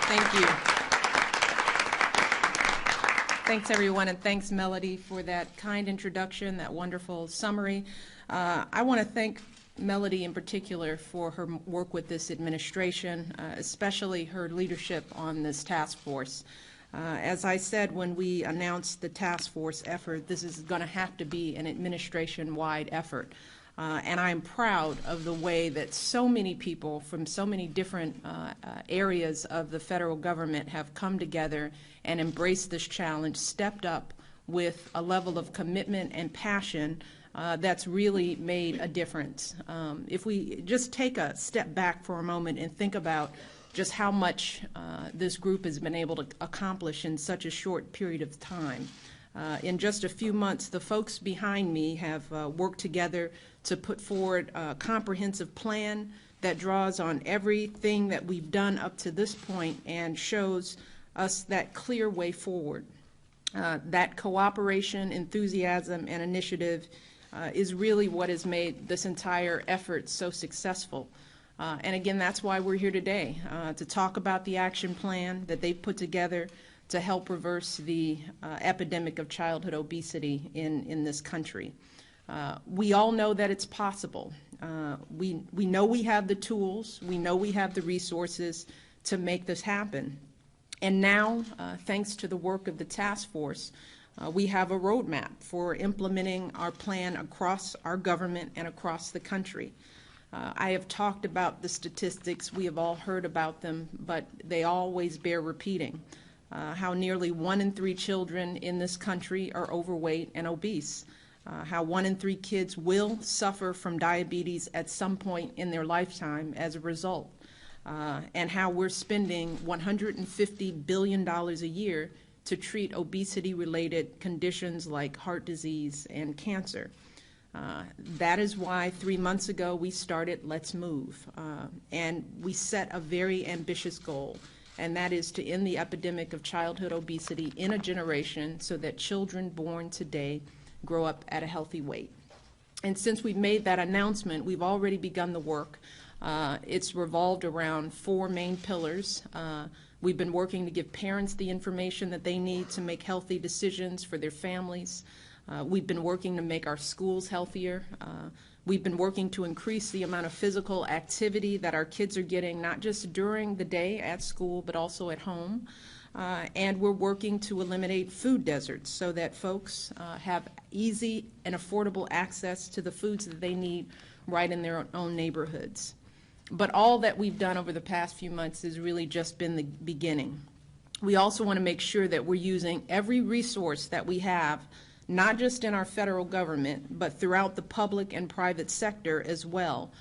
Thank you. Thanks, everyone, and thanks, Melody, for that kind introduction, that wonderful summary. I want to thank Melody in particular for her work with this administration, especially her leadership on this task force. As I said when we announced the task force effort, this is going to have to be an administration-wide effort. And I'm proud of the way that so many people from so many different areas of the federal government have come together and embraced this challenge, stepped up with a level of commitment and passion that's really made a difference. If we just take a step back for a moment and think about just how much this group has been able to accomplish in such a short period of time. In just a few months, the folks behind me have worked together to put forward a comprehensive plan that draws on everything that we've done up to this point and shows us that clear way forward. That cooperation, enthusiasm, and initiative is really what has made this entire effort so successful. And again, that's why we're here today, to talk about the action plan that they've put together to help reverse the epidemic of childhood obesity in this country. We all know that it's possible. We know we have the tools, we know we have the resources to make this happen. And now, thanks to the work of the task force, we have a roadmap for implementing our plan across our government and across the country. I have talked about the statistics, we have all heard about them, but they always bear repeating. How nearly 1 in 3 children in this country are overweight and obese. How 1 in 3 kids will suffer from diabetes at some point in their lifetime as a result. And how we're spending $150 billion a year to treat obesity-related conditions like heart disease and cancer. That is why 3 months ago we started Let's Move, and we set a very ambitious goal, and that is to end the epidemic of childhood obesity in a generation so that children born today grow up at a healthy weight. And since we've made that announcement, we've already begun the work. It's revolved around 4 main pillars. We've been working to give parents the information that they need to make healthy decisions for their families. We've been working to make our schools healthier. We've been working to increase the amount of physical activity that our kids are getting, not just during the day at school, but also at home. And we're working to eliminate food deserts so that folks have easy and affordable access to the foods that they need right in their own neighborhoods. But all that we've done over the past few months has really just been the beginning. We also want to make sure that we're using every resource that we have, not just in our federal government, but throughout the public and private sector as well.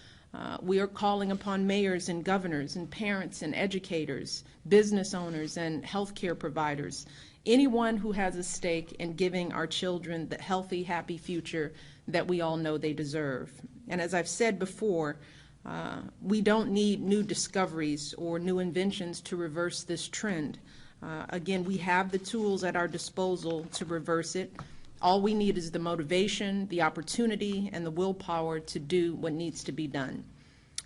We are calling upon mayors and governors and parents and educators, business owners and healthcare providers, anyone who has a stake in giving our children the healthy, happy future that we all know they deserve. And as I've said before, we don't need new discoveries or new inventions to reverse this trend. Again, we have the tools at our disposal to reverse it. All we need is the motivation, the opportunity, and the willpower to do what needs to be done.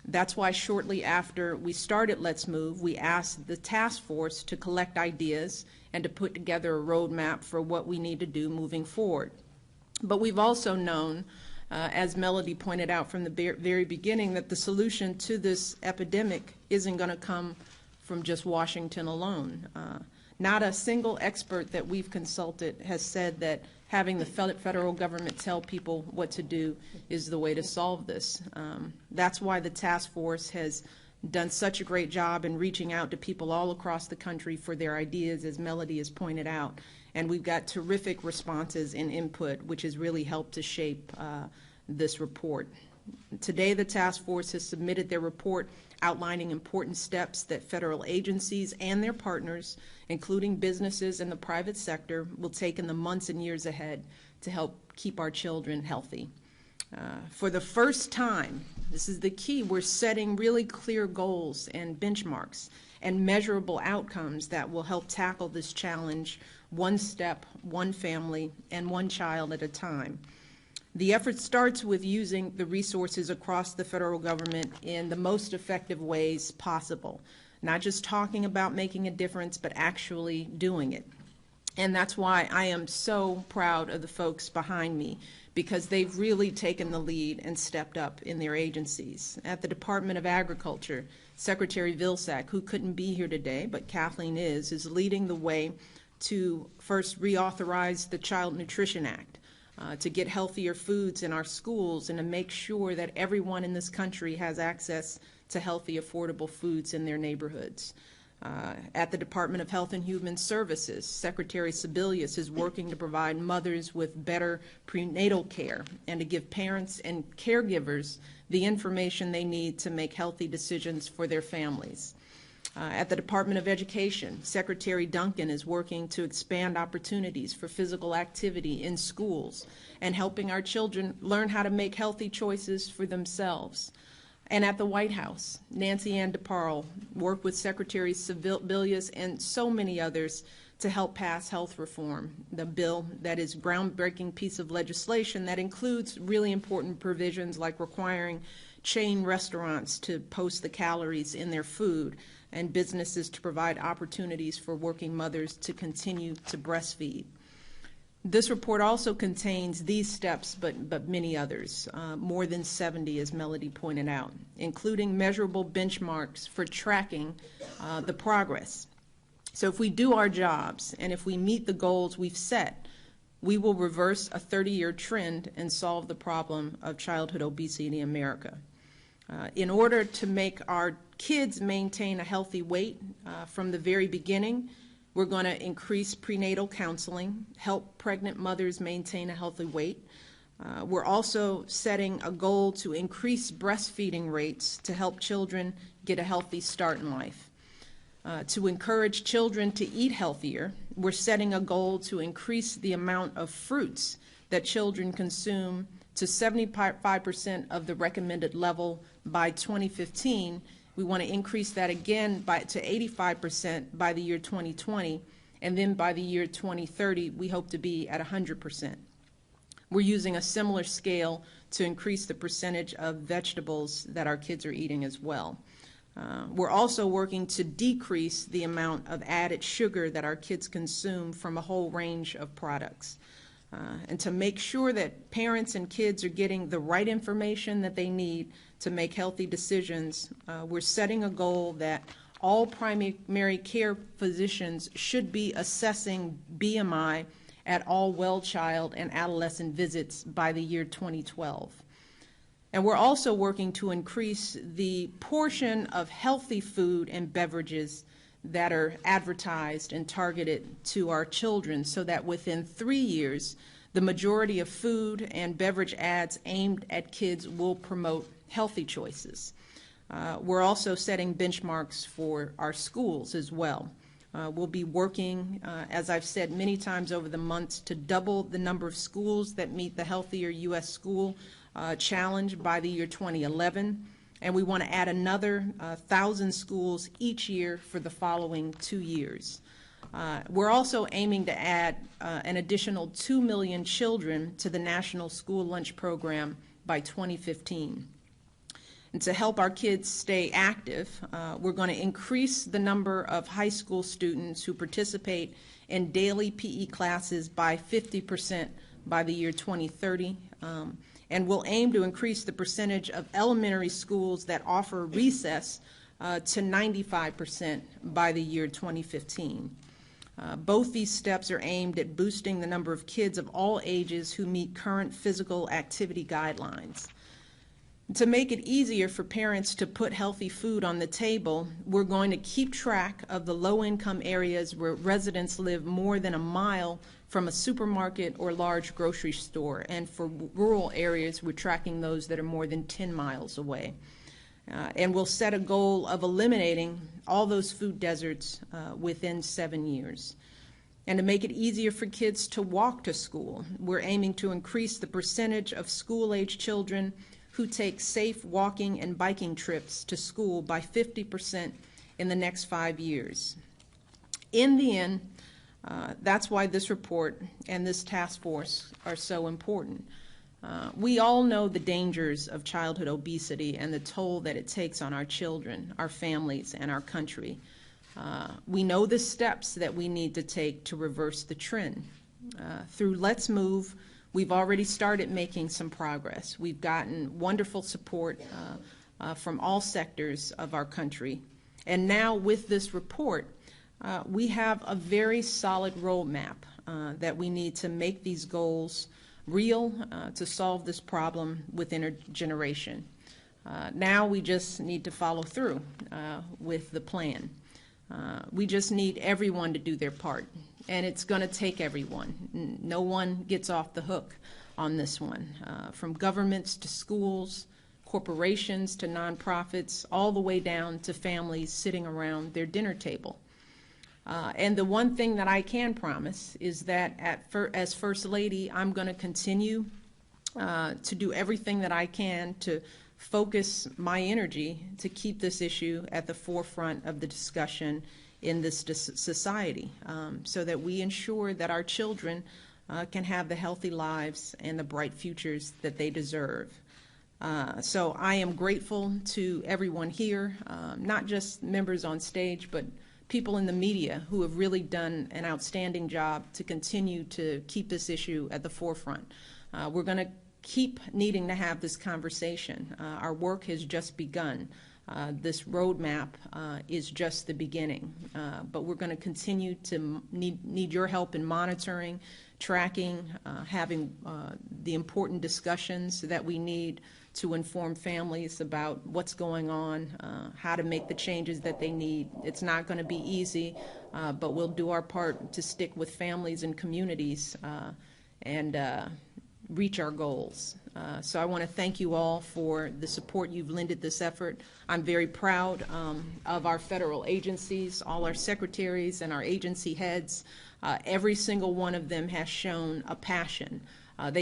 That's why shortly after we started Let's Move, we asked the task force to collect ideas and to put together a roadmap for what we need to do moving forward. But we've also known, as Melody pointed out from the very beginning, that the solution to this epidemic isn't going to come from just Washington alone. Not a single expert that we've consulted has said that having the federal government tell people what to do is the way to solve this. That's why the task force has done such a great job in reaching out to people all across the country for their ideas, as Melody has pointed out. And we've got terrific responses and input, which has really helped to shape this report. Today, the task force has submitted their report outlining important steps that federal agencies and their partners, including businesses and the private sector, will take in the months and years ahead to help keep our children healthy. For the first time, this is the key, we're setting really clear goals and benchmarks and measurable outcomes that will help tackle this challenge one step, one family, and one child at a time. The effort starts with using the resources across the federal government in the most effective ways possible. not just talking about making a difference, but actually doing it. And that's why I am so proud of the folks behind me, because they've really taken the lead and stepped up in their agencies. At the Department of Agriculture, Secretary Vilsack, who couldn't be here today, but Kathleen is leading the way to first reauthorize the Child Nutrition Act, to get healthier foods in our schools and to make sure that everyone in this country has access to healthy, affordable foods in their neighborhoods. At the Department of Health and Human Services, Secretary Sebelius is working to provide mothers with better prenatal care and to give parents and caregivers the information they need to make healthy decisions for their families. At the Department of Education, Secretary Duncan is working to expand opportunities for physical activity in schools and helping our children learn how to make healthy choices for themselves. And at the White House, Nancy Ann DeParle worked with Secretary Sebelius and so many others to help pass health reform, the bill that is a groundbreaking piece of legislation that includes really important provisions like requiring chain restaurants to post the calories in their food and businesses to provide opportunities for working mothers to continue to breastfeed. This report also contains these steps, but many others, more than 70, as Melody pointed out, including measurable benchmarks for tracking the progress. So if we do our jobs and if we meet the goals we've set, we will reverse a 30-year trend and solve the problem of childhood obesity in America. In order to make our kids maintain a healthy weight from the very beginning, we're going to increase prenatal counseling, help pregnant mothers maintain a healthy weight. We're also setting a goal to increase breastfeeding rates to help children get a healthy start in life. To encourage children to eat healthier, we're setting a goal to increase the amount of fruits that children consume to 75% of the recommended level by 2015. We want to increase that again to 85% by the year 2020, and then by the year 2030, we hope to be at 100%. We're using a similar scale to increase the percentage of vegetables that our kids are eating as well. We're also working to decrease the amount of added sugar that our kids consume from a whole range of products. And to make sure that parents and kids are getting the right information that they need to make healthy decisions, we're setting a goal that all primary care physicians should be assessing BMI at all well child and adolescent visits by the year 2012. And we're also working to increase the portion of healthy food and beverages that are advertised and targeted to our children so that within 3 years, the majority of food and beverage ads aimed at kids will promote healthy choices. We're also setting benchmarks for our schools as well. We'll be working, as I've said many times over the months, to double the number of schools that meet the Healthier U.S. School Challenge by the year 2011. And we want to add another 1,000 schools each year for the following 2 years. We're also aiming to add an additional 2 million children to the National School Lunch Program by 2015. And to help our kids stay active, we're going to increase the number of high school students who participate in daily PE classes by 50% by the year 2030. And we'll aim to increase the percentage of elementary schools that offer recess to 95% by the year 2015. Both these steps are aimed at boosting the number of kids of all ages who meet current physical activity guidelines. To make it easier for parents to put healthy food on the table, we're going to keep track of the low-income areas where residents live more than a mile from a supermarket or large grocery store. And for rural areas, we're tracking those that are more than 10 miles away. And we'll set a goal of eliminating all those food deserts within 7 years. And to make it easier for kids to walk to school, we're aiming to increase the percentage of school-age children who take safe walking and biking trips to school by 50% in the next 5 years. In the end, that's why this report and this task force are so important. We all know the dangers of childhood obesity and the toll that it takes on our children, our families, and our country. We know the steps that we need to take to reverse the trend. Through Let's Move, we've already started making some progress. We've gotten wonderful support from all sectors of our country. And now with this report, we have a very solid roadmap that we need to make these goals real to solve this problem within a generation. Now we just need to follow through with the plan. We just need everyone to do their part, and it's going to take everyone. No one gets off the hook on this one, from governments to schools, corporations to nonprofits, all the way down to families sitting around their dinner table. And the one thing that I can promise is that as First Lady, I'm going to continue to do everything that I can to focus my energy to keep this issue at the forefront of the discussion in this society, so that we ensure that our children can have the healthy lives and the bright futures that they deserve. So I am grateful to everyone here, not just members on stage, but people in the media who have really done an outstanding job to continue to keep this issue at the forefront. We're going to keep needing to have this conversation. Our work has just begun. This roadmap is just the beginning, but we're going to continue to need your help in monitoring, tracking, having the important discussions that we need to inform families about what's going on, how to make the changes that they need. It's not going to be easy, but we'll do our part to stick with families and communities and reach our goals. So I want to thank you all for the support you've lended this effort. I'm very proud of our federal agencies, all our secretaries and our agency heads. Every single one of them has shown a passion. They